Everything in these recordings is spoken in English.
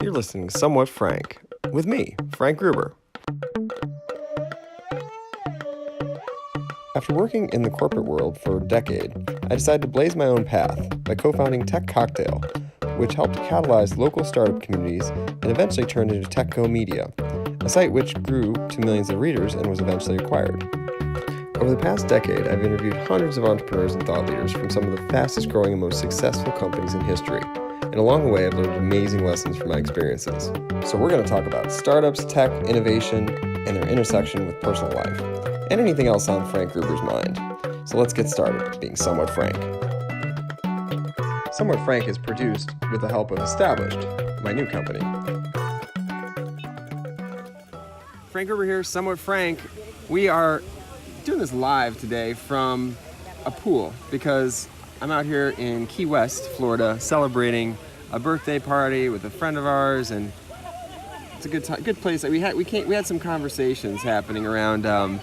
You're listening to Somewhat Frank with me, Frank Gruber. After working in the corporate world for a decade, I decided to blaze my own path by co-founding Tech Cocktail, which helped catalyze local startup communities and eventually turned into TechCo Media, a site which grew to millions of readers and was eventually acquired. Over the past decade, I've interviewed hundreds of entrepreneurs and thought leaders from some of the fastest growing and most successful companies in history. And along the way, I've learned amazing lessons from my experiences. So we're going to talk about startups, tech, innovation, and their intersection with personal life, and anything else on Frank Gruber's mind. So let's get started being Somewhat Frank. Somewhat Frank is produced with the help of Established, my new company. Frank Gruber here, Somewhat Frank. We are doing this live today from a pool because I'm out here in Key West, Florida, celebrating a birthday party with a friend of ours, and it's a good place. We had some conversations happening around around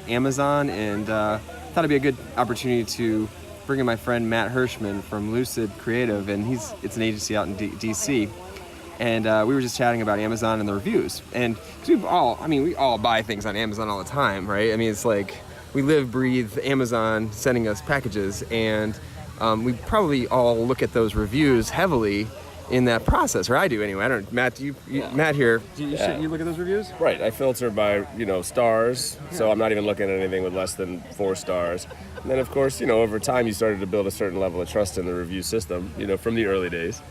Amazon, and thought it'd be a good opportunity to bring in my friend Matt Hirschmann from Lucid Creative, and it's an agency out in DC. And we were just chatting about Amazon and the reviews. And cause we all buy things on Amazon all the time, right? I mean, it's like we live, breathe Amazon sending us packages, and we probably all look at those reviews heavily in that process, or I do anyway. I don't. Matt, Matt here. You look at those reviews? Right. I filter by stars, so I'm not even looking at anything with less than 4 stars. And then, of course, over time you started to build a certain level of trust in the review system, from the early days.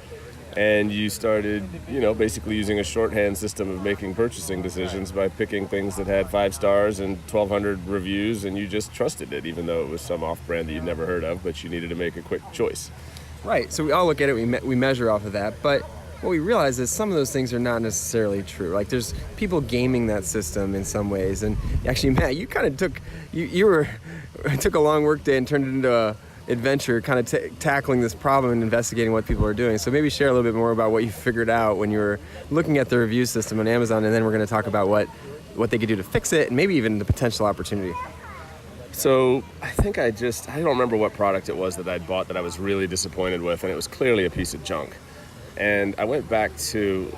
And you started, basically using a shorthand system of making purchasing decisions by picking things that had 5 stars and 1,200 reviews, and you just trusted it, even though it was some off-brand that you'd never heard of, but you needed to make a quick choice. Right. So we all look at it, we measure off of that, but what we realize is some of those things are not necessarily true. Like there's people gaming that system in some ways, and actually, Matt, you kind of took a long work day and turned it into a adventure, kind of tackling this problem and investigating what people are doing. So maybe share a little bit more about what you figured out when you were looking at the review system on Amazon, and then we're going to talk about what they could do to fix it, and maybe even the potential opportunity. So I think I don't remember what product it was that I'd bought that I was really disappointed with, and it was clearly a piece of junk. And I went back to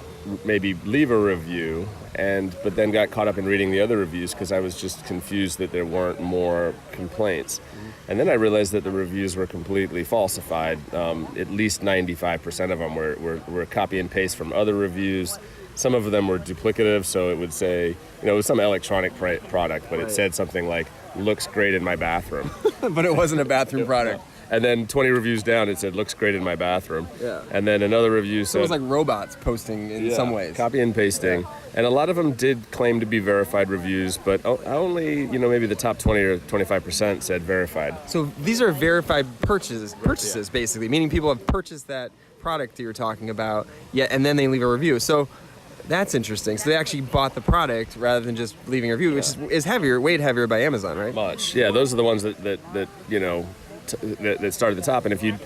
maybe leave a review, but then got caught up in reading the other reviews because I was just confused that there weren't more complaints. And then I realized that the reviews were completely falsified. At least 95% of them were copy and paste from other reviews. Some of them were duplicative, so it would say, it was some electronic product, but it said something like, looks great in my bathroom. But it wasn't a bathroom product. And then 20 reviews down, it said, looks great in my bathroom. Yeah. And then another review said... So it was like robots posting in some ways. Copy and pasting. Yeah. And a lot of them did claim to be verified reviews, but only, maybe the top 20 or 25% said verified. So these are verified purchases basically, meaning people have purchased that product that you're talking about, and then they leave a review. So that's interesting. So they actually bought the product rather than just leaving a review, which is heavier, way heavier by Amazon, right? Much. Yeah, those are the ones that start at the top, and if you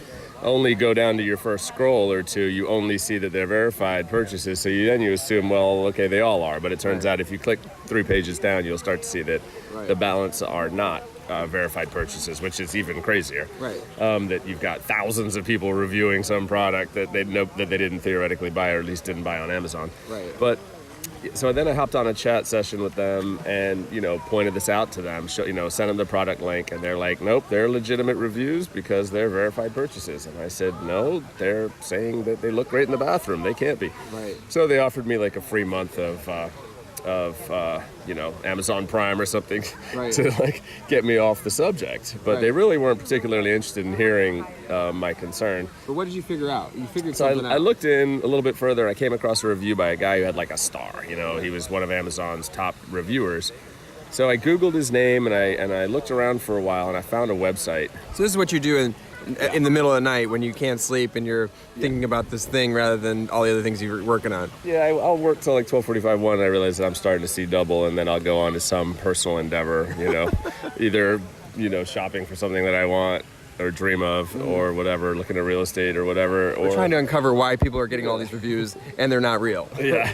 only go down to your first scroll or two, you only see that they're verified purchases, so you assume, well, okay, they all are, but it turns out if you click 3 pages down, you'll start to see that the balance are not verified purchases, which is even crazier. Right. That you've got thousands of people reviewing some product that they didn't theoretically buy, or at least didn't buy on Amazon. Right. But so then I hopped on a chat session with them and, pointed this out to them, sent them the product link, and they're like, nope, they're legitimate reviews because they're verified purchases. And I said, no, they're saying that they look great in the bathroom. They can't be. Right. So they offered me like a free month of Amazon Prime or something to get me off the subject. But they really weren't particularly interested in hearing my concern. But what did you figure out? You figured something out. I looked in a little bit further. I came across a review by a guy who had like a star. He was one of Amazon's top reviewers. So I Googled his name and I looked around for a while, and I found a website. So this is what you do in the middle of the night when you can't sleep and you're thinking about this thing rather than all the other things you're working on. Yeah, I'll work till like 12:45, 1, and I realize that I'm starting to see double, and then I'll go on to some personal endeavor, either, shopping for something that I want or dream of or whatever, looking at real estate or whatever. We're trying to uncover why people are getting all these reviews and they're not real. Yeah.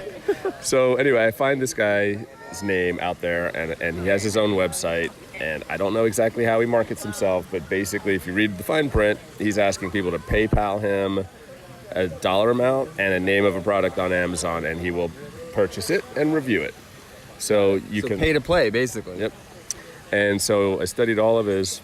So anyway, I find this guy's name out there, and he has his own website, and I don't know exactly how he markets himself, but basically if you read the fine print, he's asking people to PayPal him a dollar amount and a name of a product on Amazon, and he will purchase it and review it. So you can pay to play, basically. Yep. And so I studied all of his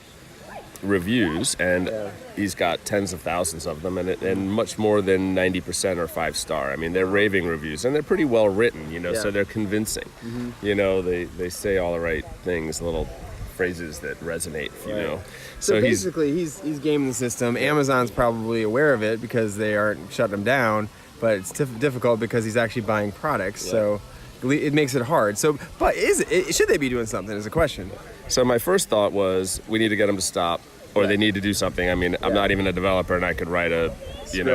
reviews, and he's got tens of thousands of them, and much more than 90% are 5-star. I mean, they're raving reviews, and they're pretty well written, so they're convincing. They say all the right things, little phrases that resonate, you know. So basically, he's gaming the system. Amazon's probably aware of it because they aren't shutting him down, but it's difficult because he's actually buying products, so it makes it hard. So, but should they be doing something is a question. So my first thought was, we need to get them to stop, or they need to do something. I mean, I'm not even a developer, and I could write a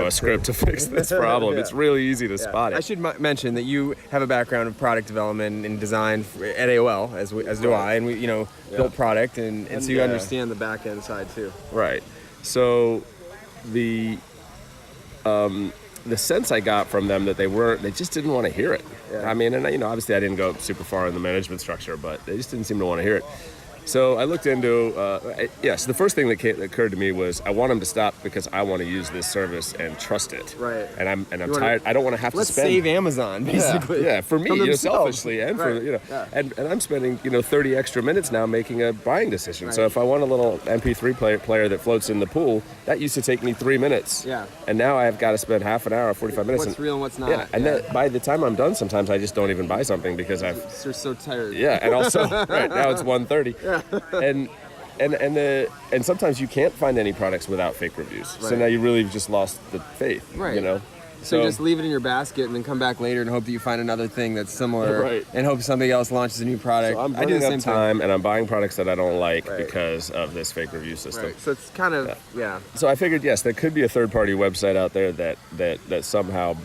script to fix this problem. It's really easy to spot it. I should mention that you have a background of product development and design at AOL, as do I, and we built product, and so you understand the back end side too. Right. So the sense I got from them that they just didn't want to hear it. I mean, and obviously I didn't go super far in the management structure, but they just didn't seem to want to hear it. So I looked into, the first thing that occurred to me was, I want them to stop because I want to use this service and trust it. Right. And I'm tired. I don't want to have to spend. Let's save Amazon, basically. Yeah, for me, selfishly, and for and I'm spending 30 extra minutes now making a buying decision. Right. So if I want a little MP3 player that floats in the pool, that used to take me 3 minutes. Yeah. And now I've got to spend half an hour, 45 minutes. What's real and what's not. Yeah. And then by the time I'm done, sometimes I just don't even buy something because you're so tired. Yeah, and also right now it's 1:30. Yeah. And sometimes you can't find any products without fake reviews. Right. So now you really just lost the faith. Right. So you just leave it in your basket and then come back later and hope that you find another thing that's similar, and hope somebody else launches a new product. So I'm burning up time, and I'm buying products that I don't like because of this fake review system. Right. So it's kind of So I figured, yes, there could be a third-party website out there that somehow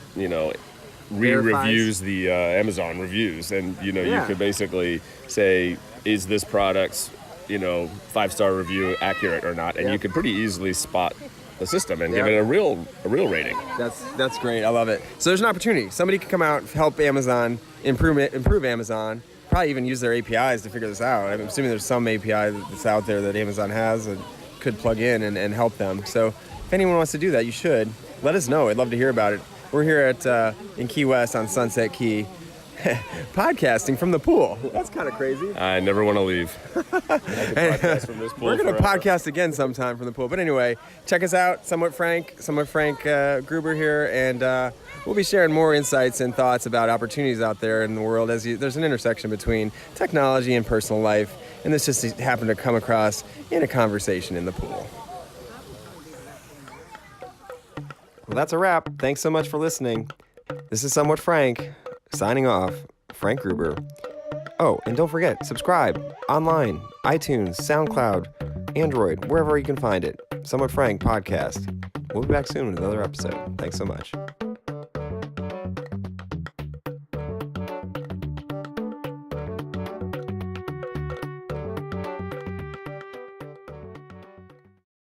re-reviews the Amazon reviews, and you could basically say, is this product's 5-star review accurate or not, and you could pretty easily spot the system and give it a real rating. That's great. I love it. So there's an opportunity. Somebody can come out and help Amazon improve Amazon. Probably even use their APIs to figure this out. I'm assuming there's some API that's out there that Amazon has and could plug in and help them. So if anyone wants to do that, you should let us know. I'd love to hear about it. We're here in Key West on Sunset Key. Podcasting from the pool. That's kind of crazy. I never want to leave. I can podcast from this pool. We're going to podcast again sometime from the pool. But anyway, check us out. Somewhat Frank Gruber here, and we'll be sharing more insights and thoughts about opportunities out there in the world. There's an intersection between technology and personal life, and this just happened to come across in a conversation in the pool. Well, that's a wrap. Thanks so much for listening. This is Somewhat Frank. Signing off, Frank Gruber. Oh, and don't forget, subscribe online, iTunes, SoundCloud, Android, wherever you can find it. Somewhat Frank Podcast. We'll be back soon with another episode. Thanks so much.